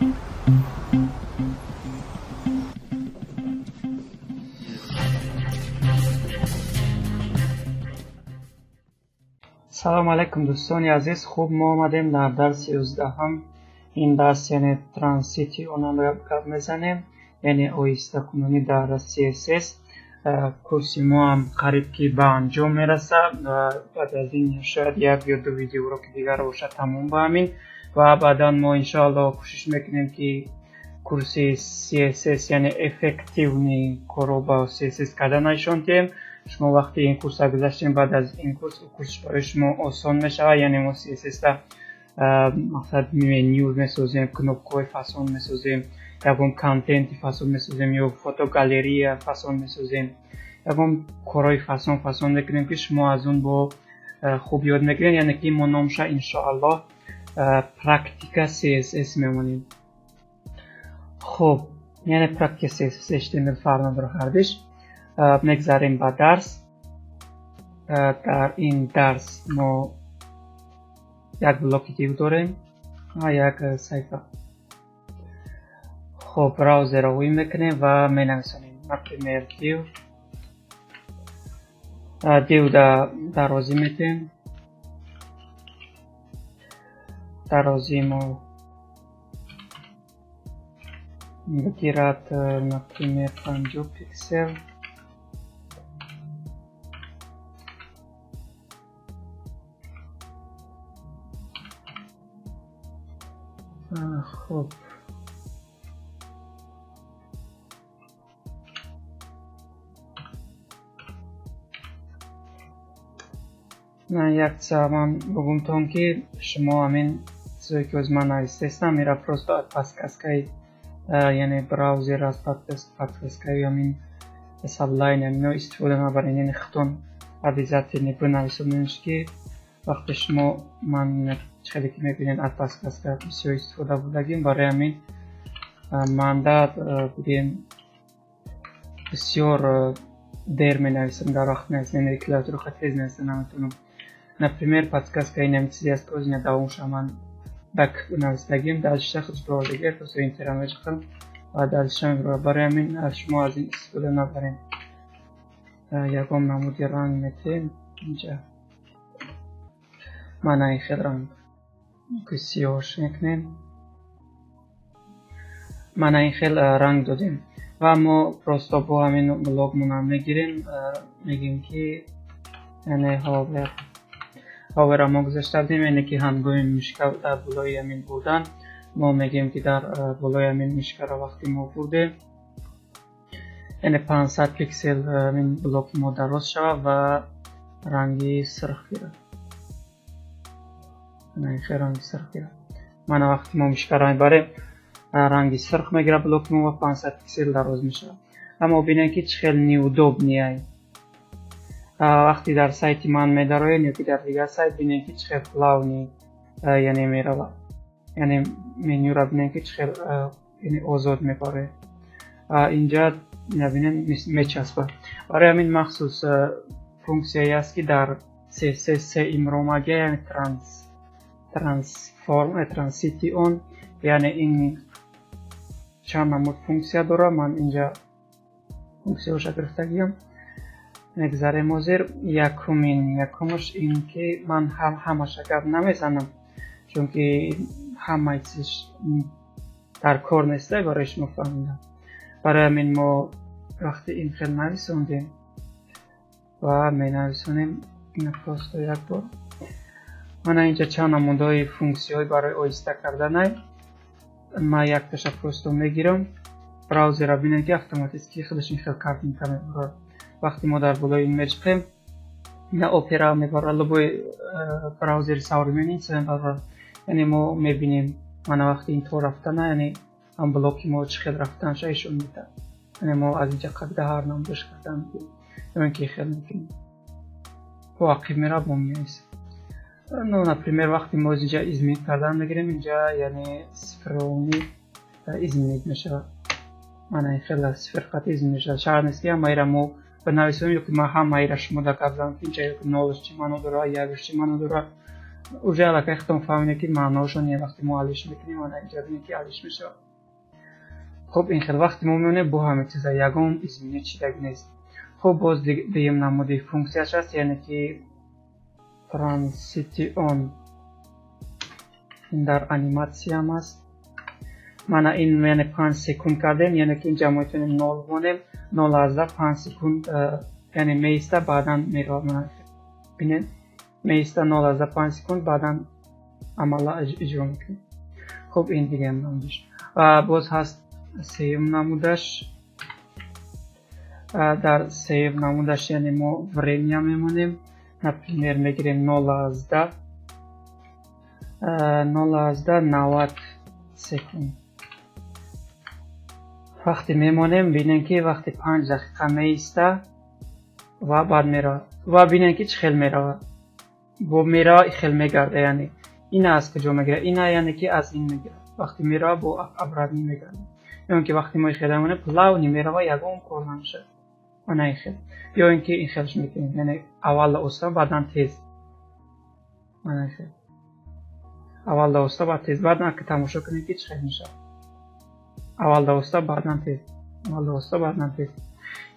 سلام علیکم دوستان عزیز. خوب ما آمدیم در درس 11 هم. این درس یعنی ترانسیتی اونم رو گپ میزنیم، یعنی آهسته کنونی در CSS. کورس ما هم قریب که به انجام میرسه و بعد از این شاید یک یا دو ویدیو رو که دیگر باشه تموم با همین و بعدا ما انشاءالله کوشش میکنیم که کورس CSS یعنی افکتیونی کارو با CSS کردن نشون دهیم. شما وقتی این کورس را گذاشتین بعد از این کورس برای شما آسان میشه، یعنی ما CSS را مثلا منیو میسازیم، کنوپ‌های فصل میسازیم، یکم کانتنت فصل میسازیم یا فوتو گالری فصل میسازیم، یکم کارهای فصل میکنیم که شما از اون با خوب یاد میگیرین، یعنی که ما نامش انشاءالله پرکتیکا CSS میمونیم. خب یعنی پرکتیکا CSS HTML فرآیند رو هردش نگذاریم با درس. در این درس ما یک بلاک دیو داریم، یک صفحه. خب براوزر رو روی میکنیم و می نویسیم پریمیر دیو درازی میتیم. درازی ما بگیرد پریمیر 50 پیکسل. خب من یک زمان بگم تون که شما همین چیزی که از من نوشتم میره پروستا پاسکاسکای، یعنی براوزر از پاسکاسکای همین سابلاین همینو استفاده نبرین، یعنی خطون عویزت نبنویسونش که وقتی شما من خیلی که میبینین از پاسکاسکای بسیار استفاده بودگیم، برای همین من بودیم بسیار دیر می نویسم در وقت نیست، یعنی کلات رو خطیز نیستم نمیتونم. نپریمیر پاسکاسکای نمی چیزی از که از این دوامش من بک نویستگیم در شخص رو دیگر پس این ترامج کنم و در شنگ رو برای همین شما از این استفاده نبرین. یکم نمودی رنگ میتیم اینجا من این خیلی رنگ کسی هاش میکنیم، من این خیلی رنگ دادیم و ما پروستا با همین بلاک منم میگیریم، میگیم که یعنی هاور ما گذاشته بودیم، یعنی که هنگامی مشکل در بلای همین بودن ما میگیم که در بلای همین مشکل را وقتی ما بودیم یعنی 500 پیکسل همین بلاک ما درست شود و رنگی سرخ گیرد. این خیلی رنگی سرخ گیرد. من وقتی ما مشکل را میبریم رنگی سرخ میگیره بلاک ما و 500 پیکسل درست میشه. اما بینید که چه خیلی نیودوب نیای. وقتی در سایت من میداریم یا که در دیگر سایت بینید که چه خیلی فلاونی یعنی میره، یعنی منیو را بینید که چه خیلی یعنی آزاد میپاره. اینجا نبینید میچسبه. برای همین مخصوص فونکسیایی است که در CSS امرومگه یعنی ترانسیتی اون، یعنی این چند نمود فونکسیا داره. من اینجا فونکسیا رو گرفتگیم نگذاریم موزیر. یکمش این که من همه شکر نمیزنم چون که همه چیز در کار نیسته برایش مفهمیدم. برای همین ما وقتی این خیلی نویسوندیم و می نویسونیم این پروستا یک بار. من اینجا چند نموده های فونکسی های برای آهسته کردن ما یک تاشا پروستا میگیرم. براوزر را بینید که اتوماتیکی خودش این خیلی کارت میکنه. وقتی ما در بالای ایمیج بخیم این اپرا میبره لبای براوزر سواری میبینید، یعنی ما میبینیم من وقتی این طور رفتن یعنی هم بلاکی ما چه خیلی رفتن شایشون میده، یعنی ما از اینجا قبل هر نام داشت کردن یعنی که خیلی میکنیم واقعی میره بومیایست. نپریمیر وقتی ما اینجا ازمید کردن میگیریم اینجا یعنی صفرونی ازمید میشه. من این خیلی صفر خط ازمید میشه شاید نیست که همه را ما بنویسیم یا که ما همه را شما در قبلان اینجا یک نولش چی منو داره یکش چی منو داره уже аллакай хатон фаҳмидем ки маъношон е вақти мо ҳаллиш мекунем ана инҷа бинем ки ҳаллиш мешавад. خب این خیلی وقتی ما میونه با همه چیزا یگم اسمی چیزی نیست. خب باز دیگه نمودی فونکسیاش هست یعنی که ترانزیتیون این در انیماسیون هم هست. من این یعنی 5 سکند کردم یعنی که اینجا میتونیم 0 کنیم 0 از 5 سکند یعنی میسته بعدا میره من ببینید میسته 0 از 5 سکند بعدا عملا اجرا میکنیم. خب این دیگه نمودش و باز هست سیو نمودش. در سیو نمودش یعنی ما время میمونیم например میگیریم 0 از 10 90 سکند وقتی میمونیم ببینیم که وقتی 5 دقیقه میسته و بعد میره و ببینیم که چه میره و میره خیلی میگرده یعنی این از کجا میگیره این یعنی که از این میگیره وقتی میره با ابراد میگرده یا که وقتی ما خیلی میمونه پلاو نمیره و یگم کار نمیشه و نه خیلی یا اینکه این خیلیش میکنیم یعنی اول اوستا بعدا تیز و نه خیلی اول اوستا بعد تیز بعد نه که تماشا کنید که چه میشه اول اوستا بعدا تیز اول اوستا بعدا تیز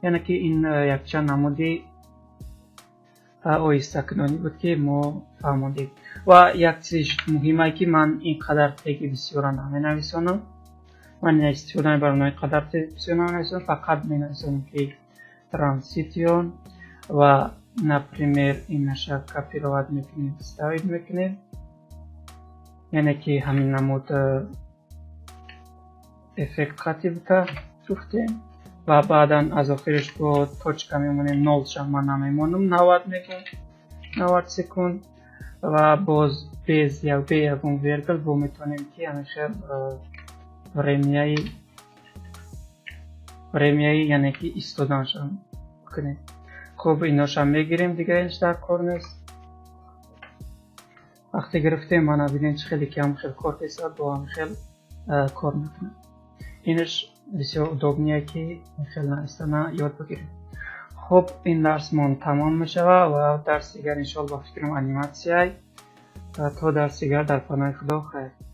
یعنی که این یک چند نمودی اویستا کنونی بود که ما فهموندیم و یک چیز مهمه که من اینقدر تگی بسیار نمینویسونم من استفاده برای قدر تلویزیون فقط می‌نویسم که ترانزیتیون و например این نشه کپیرواد میکنیم استفاده میکنیم یعنی که همین نمود افکت خطی بوده گفتیم و بعدا از آخرش با توچکا میمونیم 0 شما نمیمونم 90 میکنیم 90 سکند و باز بیز یا بی یکم ویرگل با میتونیم که همیشه پریمیایی یعنی که ایستادنش هم کنیم. خب ایناش هم میگیریم دیگه اینش در کار نیست. وقتی گرفتیم من ببینیم خیلی کم خیلی کار تیساد با هم خیلی کار میکنه. اینش بسیار ادوبنیه که خیلی نایستانه یاد بگیریم. خب این درس من تمام میشه و درس دیگر انشاءالله با فکرم انیماسیای تا درس دیگر در پناه خدا خیر.